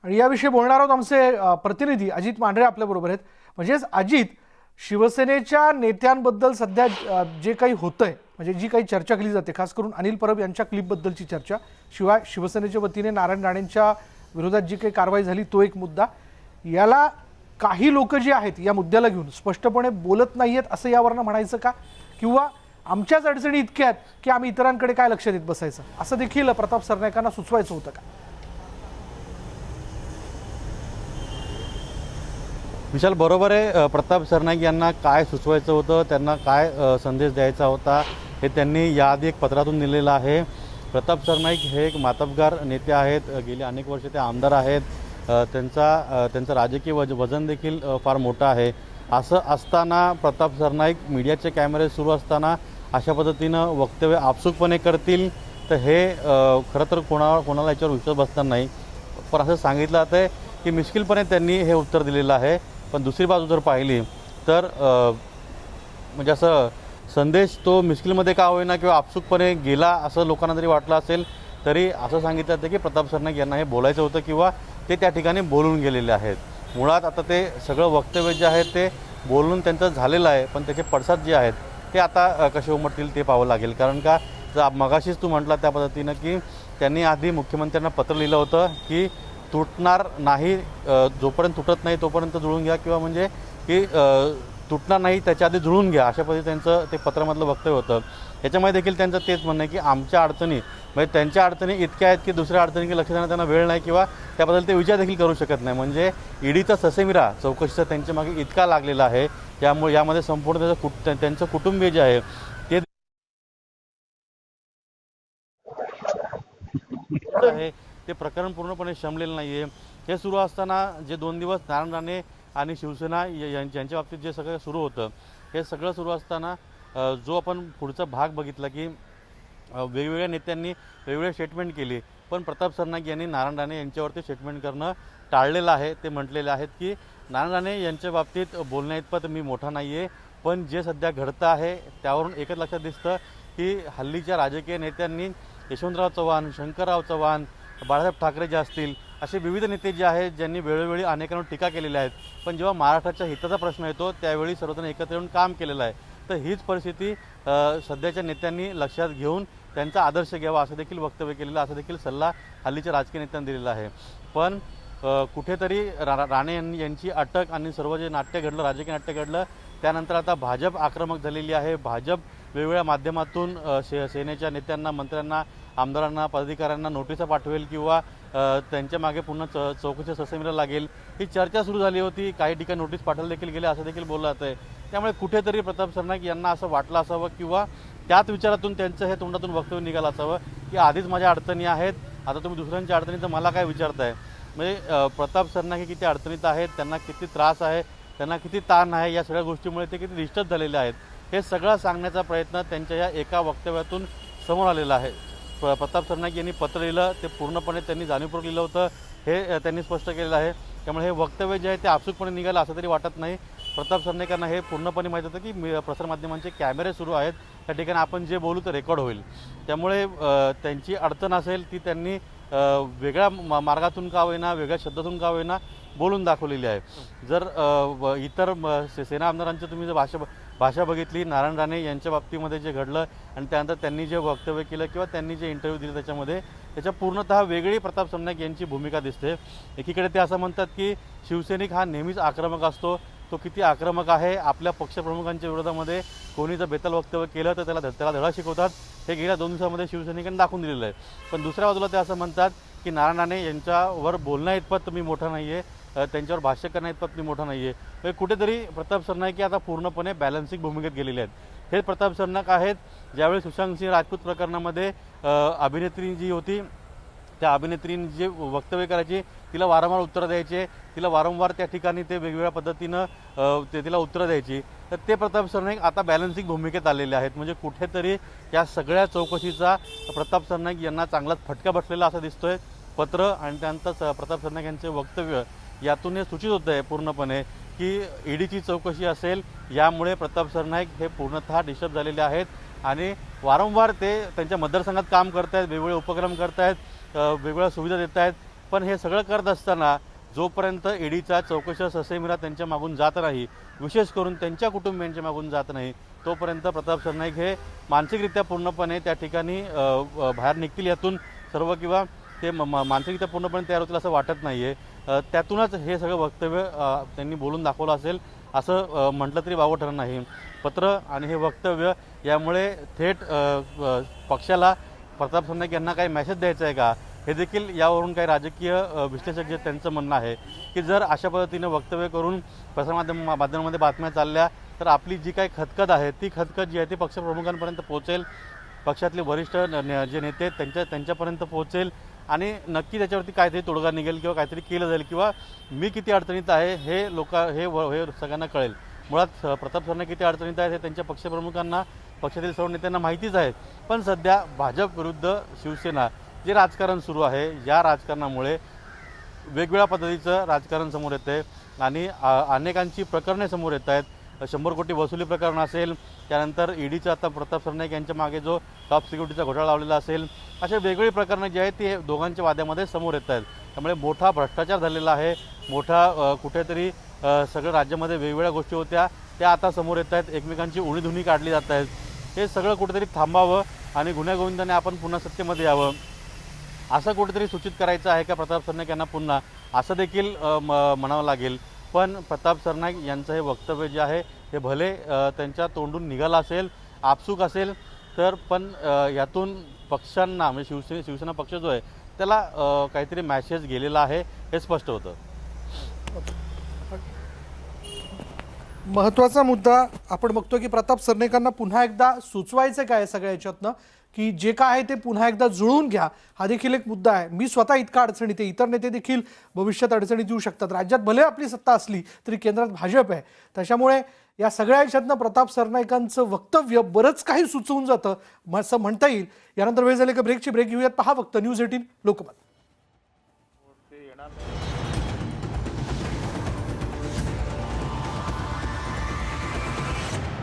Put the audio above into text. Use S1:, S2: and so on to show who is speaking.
S1: आणि याविषयी बोलणार आहोत आमचे प्रतिनिधी अजित मांढरे आपल्याबरोबर आहेत. म्हणजेच अजित, शिवसेनेच्या नेत्यांबद्दल सध्या जे काही होतंय, म्हणजे जी काही चर्चा केली जाते, खास करून अनिल परब यांच्या क्लिपबद्दलची चर्चा, शिवाय शिवसेनेच्या वतीने नारायण राणेंच्या विरोधात जी काही कारवाई झाली तो एक मुद्दा, याला काही लोक जे आहेत या मुद्द्याला घेऊन स्पष्टपणे बोलत नाहीयेत असं यावरनं म्हणायचं का, किंवा आमच्याच अडचणी इतक्या आहेत की आम्ही इतरांकडे काय लक्ष देत बसायचं, असं देखील प्रताप सरनाईकांना सुचवायचं होतं का?
S2: विशाल, बरोबर आहे. प्रताप सरनाईक यांना काय सुचवायचं होतं, त्यांना काय संदेश द्यायचा होता हे त्यांनी याआधी एक पत्रातून दिलेलं आहे. प्रताप सरनाईक हे एक मातब्बर नेते आहेत. गेली अनेक वर्ष ते आमदार आहेत. त्यांचं राजकीय वजन देखील फार मोठं आहे. असं असताना प्रताप सरनाईक मीडियाचे कॅमेरे सुरू असताना अशा पद्धतीनं वक्तव्य आपसूकपणे करतील तर हे खरं तर कोणाला याच्यावर विश्वास बसणार नाही. पण असं सांगितलं जातं आहे की मिश्किलपणे त्यांनी हे उत्तर दिलेलं आहे. पण दुसरी बाजू जर पाहिली तर म्हणजे असं संदेश तो मिश्किलमध्ये का होईना किंवा आपसूकपणे गेला असं लोकांना जरी वाटलं असेल तरी असं सांगितलं जातं की प्रताप सरनाईक यांना हे बोलायचं होतं किंवा ते त्या ठिकाणी बोलून गेलेले आहेत. मुळात आता ते सगळं वक्तव्य जे आहे ते बोलून त्यांचं झालेलं आहे, पण त्याचे पडसाद जे आहेत ते आता कसे उमटतील ते पाहावं लागेल. कारण का जर मगाशीच तू म्हटला त्या पद्धतीनं की त्यांनी आधी मुख्यमंत्र्यांना पत्र लिहिलं होतं की तुटणार नाही, जोपर्यंत तुटत नाही तोपर्यंत जुळून घ्या, किंवा म्हणजे की तुटणार नाही त्याच्या आधी जुळून घ्या, अशा पद्धतीने त्यांचं ते पत्रामधलं वक्तव्य होतं. याच्यामध्ये देखील त्यांचं तेच म्हणणं आहे की आमच्या अडचणी म्हणजे त्यांच्या अडचणी इतक्या आहेत की दुसऱ्या अडचणीकडे लक्ष देण्यात त्यांना वेळ नाही किंवा त्याबद्दल ते विचार देखील करू शकत नाही. म्हणजे ईडीचा ससेमिरा चौकशीचा त्यांच्या मागे इतका लागलेला आहे, त्यामुळे यामध्ये संपूर्ण त्यांचं कुटुंबीय जे आहे ते प्रकरण पूर्णपणे शमलेलं नाही आहे. हे सुरू असताना जे 2 दिवस नारायण राणे आणि शिवसेना यांच्या बाबतीत जे सगळं सुरू होतं, हे सगळं सुरू असताना जो आपण पुढचा भाग बघितला की वेगवेगळ्या नेत्यांनी वेगवेगळे स्टेटमेंट केली, पण प्रताप सरनाईक यांनी नारायण राणे यांच्यावरती स्टेटमेंट करणं टाळलेलं आहे. ते म्हटलेले आहेत की नारायण राणे यांच्या बाबतीत बोलण्याइतपत मी मोठा नाही आहे, पण जे सध्या घडतं आहे त्यावरून एकच लक्षात दिसतं की हल्लीच्या राजकीय नेत्यांनी यशवंतराव चव्हाण, शंकरराव चव्हाण, बाळासाहेब ठाकरे जे असतील असे विविध नेते जे आहेत ज्यांनी वेळोवेळी अनेकांवर टीका केलेल्या आहेत, पण जेव्हा महाराष्ट्राच्या हिताचा प्रश्न येतो त्यावेळी सर्वजण एकत्र येऊन काम केलेलं आहे. तर हीच परिस्थिती सध्याच्या नेत्यांनी लक्षात घेऊन त्यांचा आदर्श घ्यावा असं देखील वक्तव्य केलेलं, असं देखील सल्ला हल्लीच्या राजकीय नेत्यांनी दिलेला आहे. पण कुठेतरी राणे यांची अटक आणि सर्व जे नाट्य घडलं, राजकीय नाट्य घडलं, त्यानंतर आता भाजप आक्रमक झालेली आहे. भाजप वेगवेगळ्या माध्यमातून सेनेच्या नेत्यांना, मंत्र्यांना, आमदारांना, पदाधिकाऱ्यांना नोटिसा पाठवेल किंवा त्यांच्या मागे पुन्हा चौकशी ससेमिरा लागेल ही चर्चा सुरू झाली होती. काही ठिकाणी नोटीस पाठवलं देखील गेले असं देखील बोललं जातं आहे. त्यामुळे कुठेतरी प्रताप सरनाईक यांना असं वाटलं असावं किंवा त्याच विचारातून त्यांचं हे तोंडातून वक्तव्य निघालं असावं की आधीच माझ्या अडचणी आहेत, आता तुम्ही दुसऱ्यांच्या अडचणीचं मला काय विचारताय. म्हणजे प्रताप सरनाईक हे किती अडचणीत आहेत, त्यांना किती त्रास आहे, त्यांना किती ताण आहे, या सगळ्या गोष्टीमुळे ते किती डिस्टर्ब झालेले आहेत, हे सगळं सांगण्याचा प्रयत्न त्यांच्या या एका वक्तव्यातून समोर आलेला आहे. प्रताप सरनाईक यांनी पत्र लिहिलं ते पूर्णपणे त्यांनी जाणीवपूर्वक लिहिलं होतं हे त्यांनी स्पष्ट केलेलं आहे. त्यामुळे हे वक्तव्य जे आहे ते आपसूकपणे निघालं असं तरी वाटत नाही. प्रताप सरनाईकांना हे पूर्णपणे माहीत होतं की प्रसारमाध्यमांचे कॅमेरे सुरू आहेत, त्या ठिकाणी आपण जे बोलू तर रेकॉर्ड होईल. त्यामुळे त्यांची अडचण असेल ती त्यांनी वेगळ्या मार्गातून का होईना, वेगळ्या शब्दातून का होईना बोलून दाखवलेली आहे. जर इतर सेना आमदारांची तुम्ही जर भाषा बघितली, नारायण राणे यांच्या बाबतीमध्ये जे घडलं आणि त्यानंतर त्यांनी जे वक्तव्य केलं किंवा त्यांनी जे इंटरव्ह्यू दिले त्याच्या पूर्णतः वेगळी प्रताप सरनाईक यांची भूमिका दिसते. एकीकडे ते असं म्हणतात की शिवसैनिक हा नेहमीच आक्रमक असतो, तो किती आक्रमक आहे, आपल्या पक्षप्रमुखांच्या विरोधामध्ये कोणी जर बेताल वक्तव्य केलं तर त्याला धडा शिकवतात, हे गेल्या 2 दिवसामध्ये शिवसैनिकांनी दाखवून दिलेलं आहे. पण दुसऱ्या बाजूला ते असं म्हणतात की नारायण राणे यांच्यावर बोलण्याइतपत मी मोठा नाही आहे, त्यांच्यावर भाष्य करण्याइतपत मी मोठा नाही आहे. म्हणजे कुठेतरी प्रताप सरनाईक आता पूर्णपणे बॅलन्सिंग भूमिकेत गेलेले आहेत. हे प्रताप सरनाईक आहेत ज्यावेळी सुशांत सिंह राजपूत प्रकरणामध्ये अभिनेत्री जी होती त्या अभिनेत्रीने जे वक्तव्य करायची, तिला वारंवार उत्तरं द्यायचे, तिला वारंवार त्या ठिकाणी ते वेगवेगळ्या पद्धतीनं तिला उत्तरं द्यायची, तर ते प्रताप सरनाईक आता बॅलन्सिंग भूमिकेत आलेले आहेत. म्हणजे कुठेतरी या सगळ्या चौकशीचा प्रताप सरनाईक यांना चांगलाच फटका बसलेला असं दिसतोय. पत्र आणि त्यानंतर प्रताप सरनाईक यांचे वक्तव्य यातून हे सूचित होतं आहे पूर्णपणे की ईडीची चौकशी असेल, यामुळे प्रताप सरनाईक हे पूर्णतः डिस्टर्ब झालेले आहेत आणि वारंवार ते त्यांच्या मतदारसंघात काम करत आहेत, वेगवेगळे उपक्रम करत आहेत, वेगवेगळ्या सुविधा देत आहेत, पण हे सगळं करत असताना जोपर्यंत ईडीचा चौकशीचा ससेमिरा त्यांच्या मागून जात नाही, विशेष करून त्यांच्या कुटुंबियांच्या मागून जात नाही, तोपर्यंत प्रताप सरनाईक हे मानसिकरित्या पूर्णपणे त्या ठिकाणी बाहेर निघतील यातून सर्व, किंवा ते मानसिकरित्या पूर्णपणे तयार होतील असं वाटत नाही आहे. त्यातूनच हे सगळं वक्तव्य त्यांनी बोलून दाखवलं असेल असं म्हटलं तरी वावं ठरणार नाही. पत्र आणि हे वक्तव्य यामुळे थेट पक्षाला प्रताप सरनाईक यांना काही मेसेज द्यायचा आहे का, हे देखील यावरून काही राजकीय विश्लेषक जे त्यांचं म्हणणं आहे की जर अशा पद्धतीने वक्तव्य करून प्रसारमाध्यमांमध्ये बातम्या चालल्या तर आपली जी काही खतखत आहे ती खतखत जी आहे ती पक्षप्रमुखांपर्यंत पोहोचेल, पक्षातले वरिष्ठ जे नेते त्यांच्यापर्यंत पोहोचेल आणि नक्की त्याच्यावरती काहीतरी तोडगा निघेल किंवा काहीतरी केलं जाईल किंवा मी किती अडचणीत आहे हे हे सगळ्यांना कळेल. मुळात प्रताप सरनाईक किती अडचणीत आहेत हे त्यांच्या पक्षप्रमुखांना, पक्षातील सर्व नेत्यांना माहितीच आहे. पण सध्या भाजप विरुद्ध शिवसेना जे राजकारण सुरू आहे या राजकारणामुळे वेगवेगळ्या पद्धतीचं राजकारण समोर येतं आहे आणि अनेकांची प्रकरणे समोर येत आहेत. 100 कोटी वसुली प्रकरण असेल, त्यानंतर ईडीचा आता प्रताप सरनाईक यांच्या मागे जो टॉप सिक्युरिटीचा घोटाळा लावलेला असेल, अशा वेगवेगळी प्रकरणं जी आहेत ती दोघांच्या वाद्यामध्ये समोर येत आहेत. त्यामुळे मोठा भ्रष्टाचार झालेला आहे, मोठा कुठेतरी सगळं राज्यामध्ये वेगवेगळ्या गोष्टी होत्या त्या आता समोर येत आहेत, एकमेकांची उणीधुणी काढली जात आहेत. हे सगळं कुठेतरी थांबावं आणि गुन्ह्यागोविंदाने आपण पुन्हा सत्तेमध्ये यावं असं कुठेतरी सूचित करायचं आहे का प्रताप सरनाईक यांना पुन्हा, असं देखील म्हणावं लागेल. पण प्रताप सरनाईक यांचं हे वक्तव्य जे आहे हे भले त्यांच्या तोंडून निघालं असेल, आपसूक असेल, तर पण यातून पक्षांना म्हणजे शिवसेना पक्ष जो आहे त्याला काहीतरी मॅसेज गेलेला आहे हे स्पष्ट होतं.
S1: महत्त्वाचा मुद्दा आपण बघतो की प्रताप सरनाईकांना पुन्हा एकदा सुचवायचं काय सगळ्या याच्यातनं की जे काय आहे ते पुन्हा एकदा जुळवून घ्या, हा देखील एक मुद्दा आहे. मी स्वतः इतका अडचणीत आहे, इतर नेते देखील भविष्यात अडचणीत येऊ शकतात. राज्यात भले आपली सत्ता असली तरी केंद्रात भाजप आहे, त्याच्यामुळे या सगळ्या याच्यातनं प्रताप सरनाईकांचं वक्तव्य बरंच काही सुचवून जातं असं म्हणता येईल. यानंतर वेळ झाले का ब्रेक घेऊयात. पहा फक्त न्यूज 18 लोकमत.